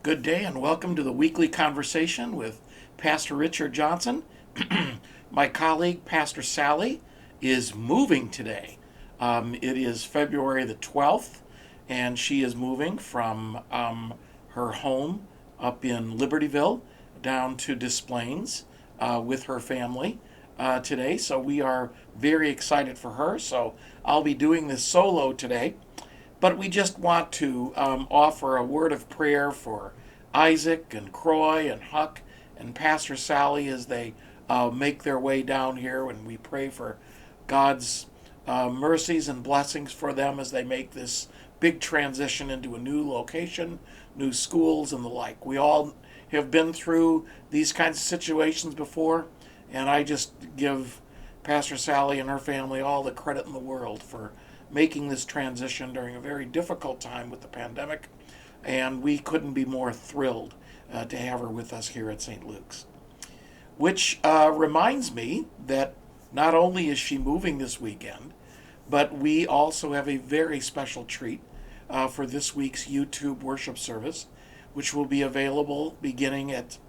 Good day and welcome to the weekly conversation with Pastor Richard Johnson. My colleague, Pastor Sally, is moving today. It is February the 12th, and she is moving from her home up in Libertyville down to Des Plaines with her family today. So we are very excited for her. So I'll be doing this solo today. But we just want to offer a word of prayer for Isaac and Croy and Huck and Pastor Sally as they make their way down here. And we pray for God's mercies and blessings for them as they make this big transition into a new location, new schools, and the like. We all have been through these kinds of situations before, and I just give Pastor Sally and her family all the credit in the world for making this transition during a very difficult time with the pandemic, and we couldn't be more thrilled to have her with us here at St. Luke's. Which reminds me that not only is she moving this weekend, but we also have a very special treat for this week's YouTube worship service, which will be available beginning at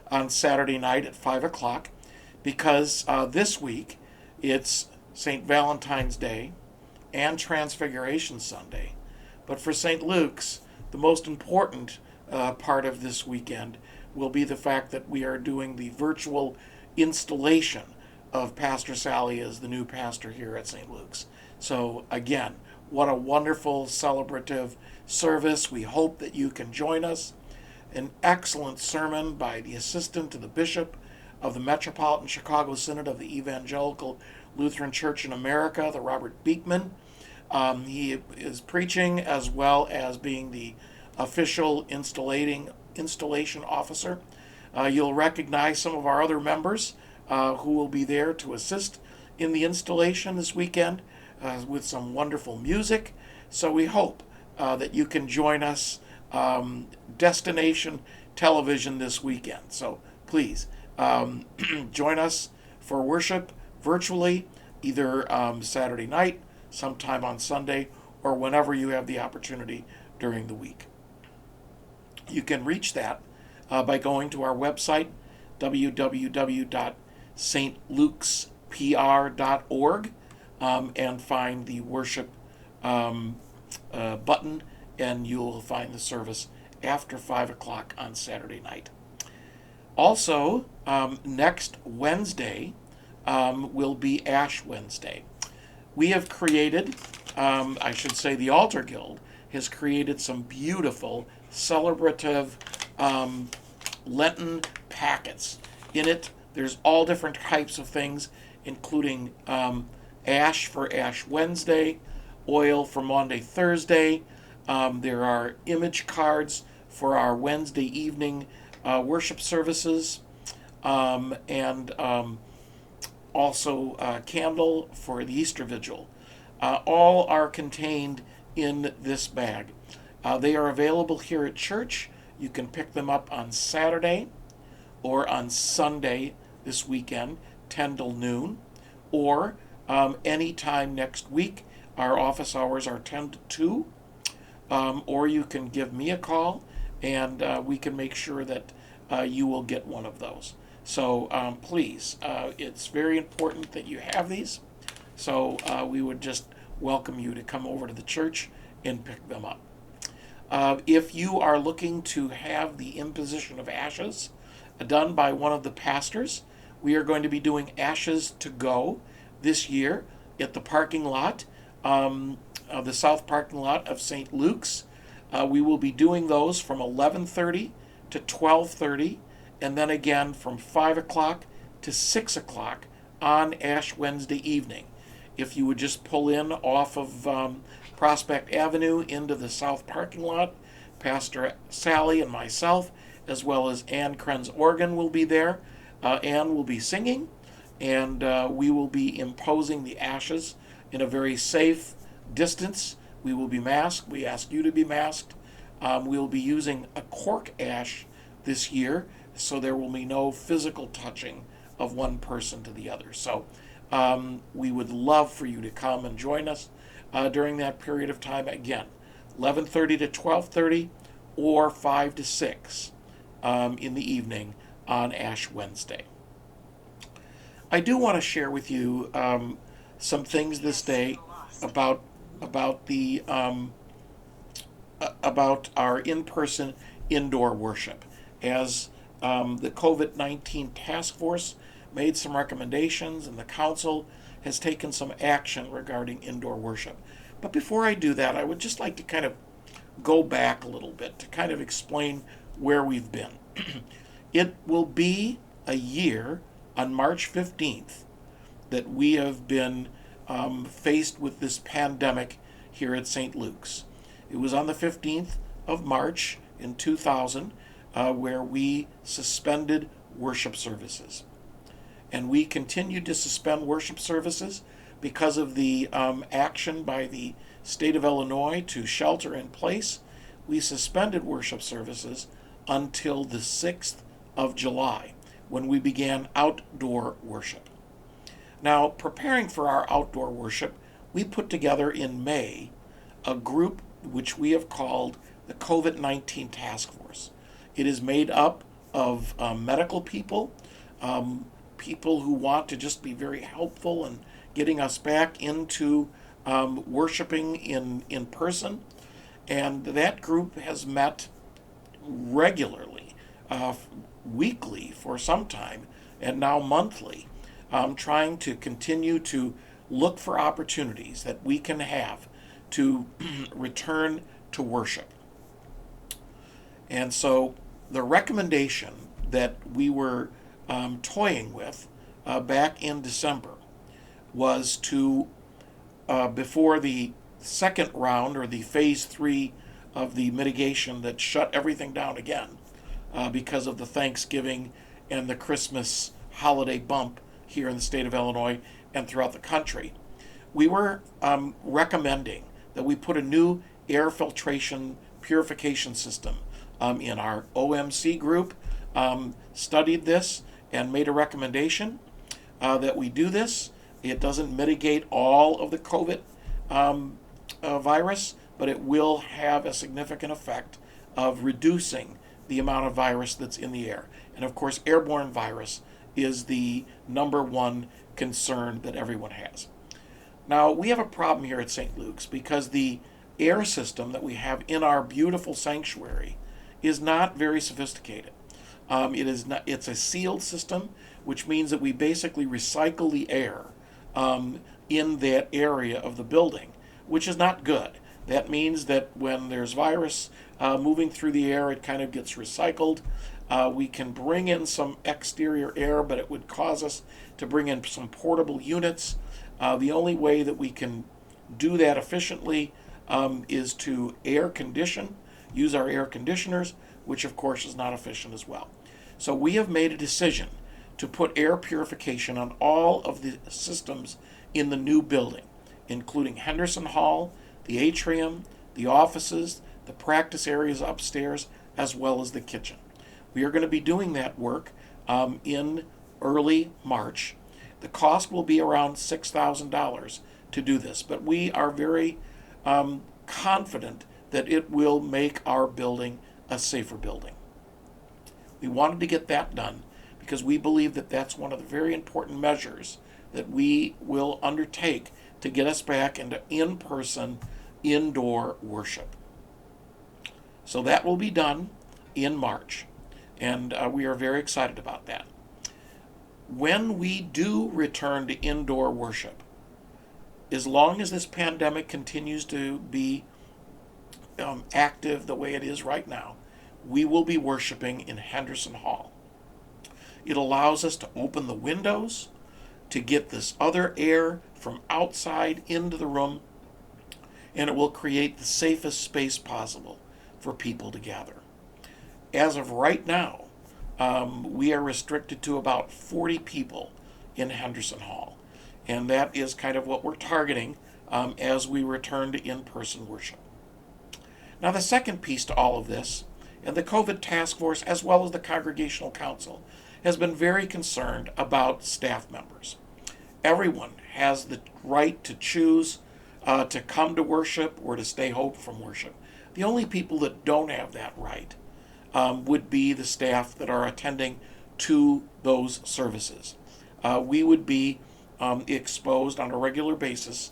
on Saturday night at 5 o'clock, because this week it's St. Valentine's Day and Transfiguration Sunday. But for St. Luke's, the most important part of this weekend will be the fact that we are doing the virtual installation of Pastor Sally as the new pastor here at St. Luke's. So again, what a wonderful celebrative service. We hope that you can join us. An excellent sermon by the assistant to the bishop of the Metropolitan Chicago Synod of the Evangelical Lutheran Church in America, the Robert Beekman. He is preaching as well as being the official installation officer. You'll recognize some of our other members who will be there to assist in the installation this weekend with some wonderful music. So we hope that you can join us, Destination Television, this weekend. So please join us for worship virtually, either Saturday night, sometime on Sunday, or whenever you have the opportunity during the week. You can reach that by going to our website, www.stlukespr.org, and find the worship button, and you'll find the service after 5 o'clock on Saturday night. Also, next Wednesday will be Ash Wednesday. We have created, the Altar Guild has created some beautiful celebrative Lenten packets. In it, there's all different types of things, including ash for Ash Wednesday, oil for Maundy Thursday. There are image cards for our Wednesday evening worship services, and also candle for the Easter Vigil. All are contained in this bag. They are available here at church. You can pick them up on Saturday or on Sunday this weekend, 10 till noon, or anytime next week. Our office hours are 10 to 2, or you can give me a call, and we can make sure that you will get one of those. So please, it's very important that you have these. So we would just welcome you to come over to the church and pick them up. If you are looking to have the imposition of ashes done by one of the pastors, we are going to be doing Ashes to Go this year at the parking lot, the south parking lot of St. Luke's. We will be doing those from 11:30 to 12:30, and then again from 5 o'clock to 6 o'clock on Ash Wednesday evening. If you would just pull in off of Prospect Avenue into the south parking lot, Pastor Sally and myself, as well as Ann Krenz Organ, will be there. Ann will be singing, and we will be imposing the ashes in a very safe distance. We will be masked. We ask you to be masked. We will be using a cork ash this year, so there will be no physical touching of one person to the other. So we would love for you to come and join us during that period of time. Again, 11:30 to 12:30, or 5 to 6 in the evening on Ash Wednesday. I do want to share with you some things this day about the about our in-person indoor worship, as the COVID-19 task force made some recommendations and the council has taken some action regarding indoor worship. But before I do that, I would just like to kind of go back a little bit to kind of explain where we've been. It will be a year on March 15th that we have been faced with this pandemic here at St. Luke's. It was on the 15th of March in 2000 where we suspended worship services. And we continued to suspend worship services because of the action by the state of Illinois to shelter in place. We suspended worship services until the 6th of July, when we began outdoor worship. Now, preparing for our outdoor worship, we put together in May a group which we have called the COVID-19 Task Force. It is made up of medical people, people who want to just be very helpful in getting us back into worshiping in person. And that group has met regularly, weekly for some time, and now monthly, trying to continue to look for opportunities that we can have to return to worship. And so the recommendation that we were toying with back in December was to, before the second round or the phase 3 of the mitigation that shut everything down again because of the Thanksgiving and the Christmas holiday bump here in the state of Illinois and throughout the country, we were recommending that we put a new air filtration purification system in. Our OMC group studied this and made a recommendation that we do this. It doesn't mitigate all of the COVID virus, but it will have a significant effect of reducing the amount of virus that's in the air. And of course, airborne virus is the number one concern that everyone has. Now, we have a problem here at St. Luke's because the air system that we have in our beautiful sanctuary is not very sophisticated. It's a sealed system, which means that we basically recycle the air in that area of the building, which is not good. That means that when there's virus moving through the air, it kind of gets recycled. We can bring in some exterior air, but it would cause us to bring in some portable units. The only way that we can do that efficiently is to air condition, use our air conditioners, which of course is not efficient as well. So we have made a decision to put air purification on all of the systems in the new building, including Henderson Hall, the atrium, the offices, the practice areas upstairs, as well as the kitchen. We are going to be doing that work in early March. The cost will be around $6,000 to do this, but we are very confident that it will make our building a safer building. We wanted to get that done because we believe that that's one of the very important measures that we will undertake to get us back into in-person indoor worship. So that will be done in March, and we are very excited about that. When we do return to indoor worship, as long as this pandemic continues to be active the way it is right now, we will be worshiping in Henderson Hall. It allows us to open the windows to get this other air from outside into the room, and it will create the safest space possible for people to gather. As of right now, we are restricted to about 40 people in Henderson Hall, and that is kind of what we're targeting as we return to in-person worship. Now, the second piece to all of this, and the COVID task force as well as the Congregational Council, has been very concerned about staff members. Everyone has the right to choose to come to worship or to stay home from worship. The only people that don't have that right would be the staff that are attending to those services. We would be exposed on a regular basis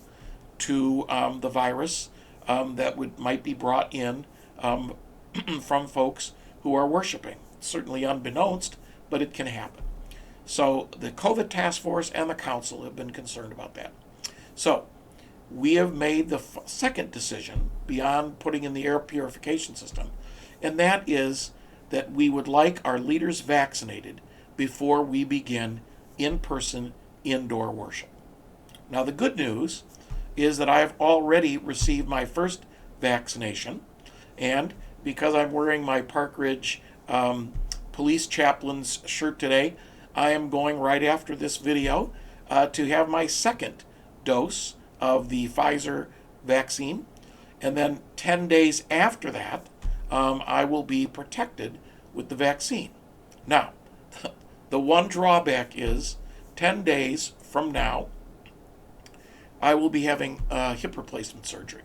to the virus that might be brought in from folks who are worshiping. Certainly unbeknownst, but it can happen. So the COVID task force and the council have been concerned about that. So we have made the second decision beyond putting in the air purification system, and that is that we would like our leaders vaccinated before we begin in-person indoor worship. Now the good news is that I have already received my first vaccination, and because I'm wearing my Park Ridge police chaplain's shirt today, I am going right after this video to have my second dose of the Pfizer vaccine, and then 10 days after that, I will be protected with the vaccine. Now, the one drawback is 10 days from now, I will be having hip replacement surgery.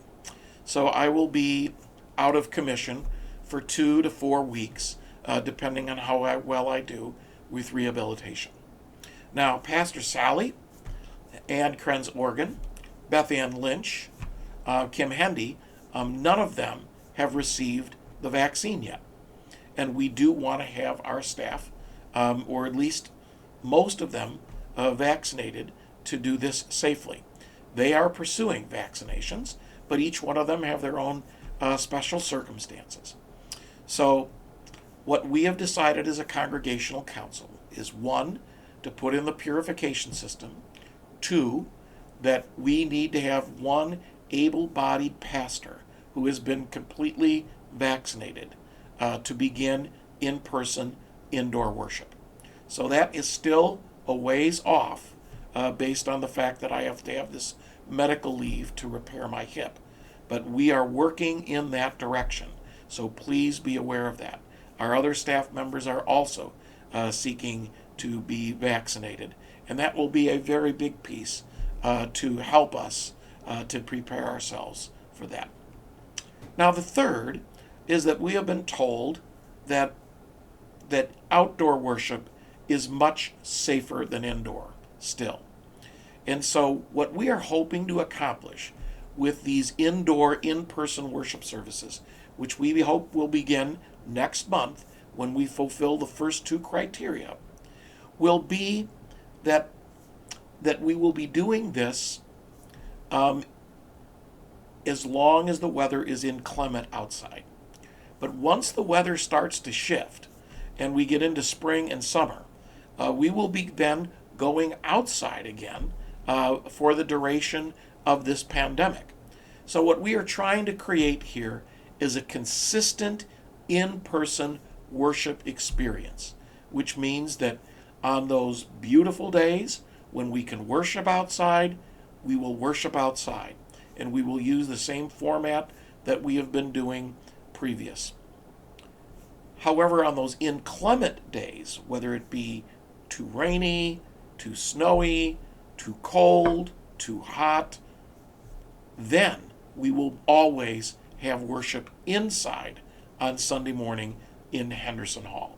So I will be out of commission for 2 to 4 weeks, depending on how well I do with rehabilitation. Now, Pastor Sally, Ann Krenz Organ, Beth Ann Lynch, Kim Hendy, none of them have received the vaccine yet. And we do want to have our staff, or at least most of them, vaccinated to do this safely. They are pursuing vaccinations, but each one of them have their own special circumstances. So what we have decided as a congregational council is, 1, to put in the purification system, 2, that we need to have one able-bodied pastor who has been completely vaccinated to begin in-person indoor worship. So that is still a ways off based on the fact that I have to have this medical leave to repair my hip. But we are working in that direction, so please be aware of that. Our other staff members are also seeking to be vaccinated, and that will be a very big piece to help us to prepare ourselves for that. Now the third is that we have been told that outdoor worship is much safer than indoor still. And so what we are hoping to accomplish with these indoor in-person worship services, which we hope will begin next month when we fulfill the first 2 criteria, will be that we will be doing this as long as the weather is inclement outside. But once the weather starts to shift and we get into spring and summer, we will be then going outside again for the duration of this pandemic. So what we are trying to create here is a consistent in-person worship experience, which means that on those beautiful days when we can worship outside, we will worship outside, and we will use the same format that we have been doing previous. However, on those inclement days, whether it be too rainy, too snowy, too cold, too hot, then we will always have worship inside on Sunday morning in Henderson Hall.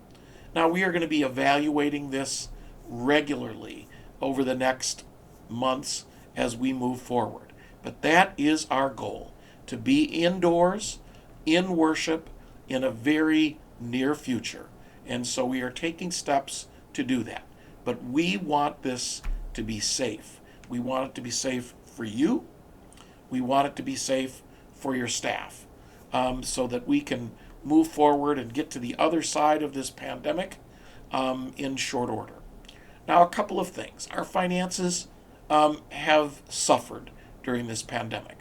Now, we are going to be evaluating this regularly over the next months as we move forward. But that is our goal, to be indoors, in worship, in a very near future. And so we are taking steps to do that. But we want this to be safe. We want it to be safe for you. We want it to be safe for your staff, so that we can move forward and get to the other side of this pandemic in short order. Now, a couple of things. Our finances have suffered during this pandemic.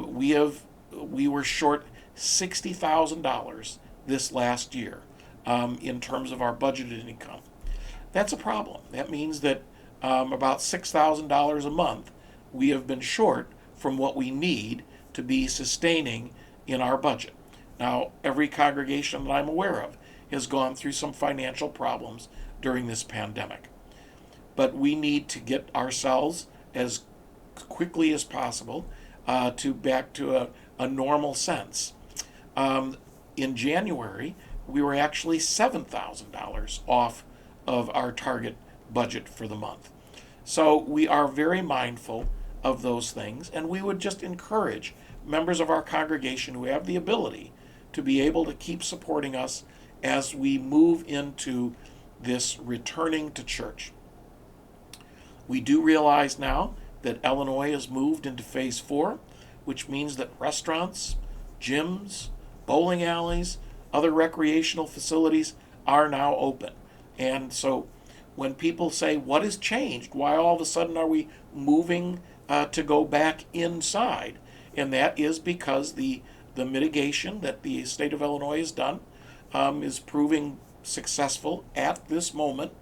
We were short $60,000 this last year in terms of our budgeted income. That's a problem. That means that about $6,000 a month we have been short from what we need to be sustaining in our budget. Now, every congregation that I'm aware of has gone through some financial problems during this pandemic. But we need to get ourselves as quickly as possible back to a normal sense. In January, we were actually $7,000 off of our target budget for the month. So we are very mindful of those things, and we would just encourage members of our congregation who have the ability to be able to keep supporting us as we move into this returning to church. We do realize now that Illinois has moved into phase 4, which means that restaurants, gyms, bowling alleys, other recreational facilities are now open. And so when people say, what has changed? Why all of a sudden are we moving to go back inside? And that is because the mitigation that the state of Illinois has done is proving successful at this moment.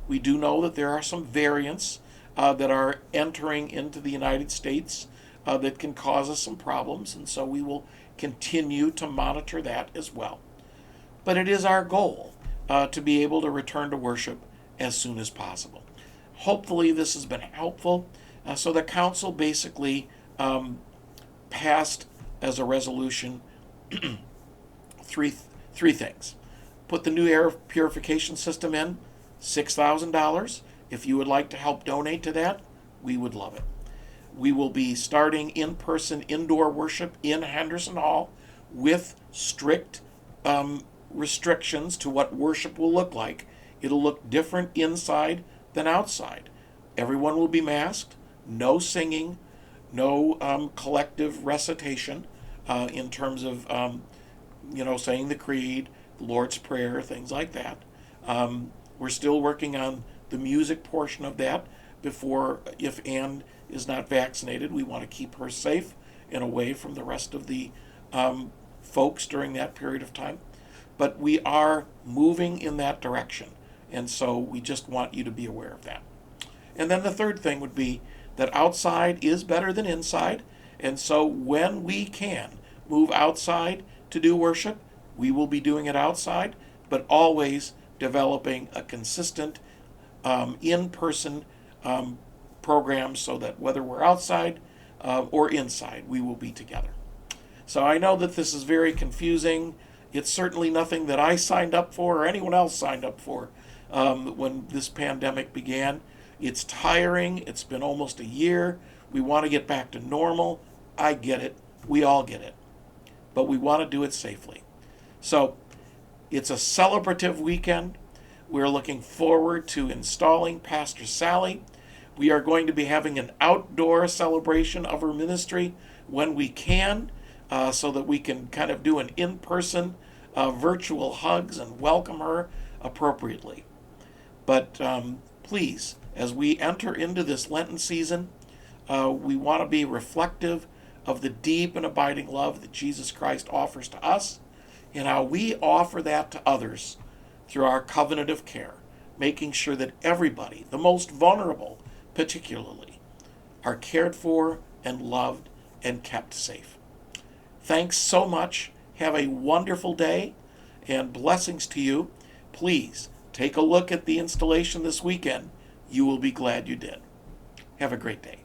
We do know that there are some variants that are entering into the United States that can cause us some problems, and so we will continue to monitor that as well. But it is our goal to be able to return to worship as soon as possible. Hopefully this has been helpful. So the council basically passed as a resolution three things. Put the new air purification system in, $6,000. If you would like to help donate to that, we would love it. We will be starting in-person indoor worship in Henderson Hall with strict restrictions to what worship will look like. It'll look different inside than outside. Everyone will be masked, no singing, no collective recitation in terms of saying the creed, the Lord's Prayer, things like that. We're still working on the music portion of that before, if Anne is not vaccinated, we want to keep her safe and away from the rest of the folks during that period of time. But we are moving in that direction, and so we just want you to be aware of that. And then the third thing would be that outside is better than inside, and so when we can move outside to do worship, we will be doing it outside, but always developing a consistent in-person program so that whether we're outside or inside, we will be together. So I know that this is very confusing. It's certainly nothing that I signed up for or anyone else signed up for when this pandemic began. It's tiring. It's been almost a year. We want to get back to normal. I get it. We all get it. But we want to do it safely. So it's a celebrative weekend. We're looking forward to installing Pastor Sally. We are going to be having an outdoor celebration of her ministry when we can, so that we can kind of do an in-person virtual hugs and welcome her appropriately. But please, as we enter into this Lenten season, we want to be reflective of the deep and abiding love that Jesus Christ offers to us and how we offer that to others through our covenant of care, making sure that everybody, the most vulnerable particularly, are cared for and loved and kept safe. Thanks so much. Have a wonderful day and blessings to you. Please take a look at the installation this weekend. You will be glad you did. Have a great day.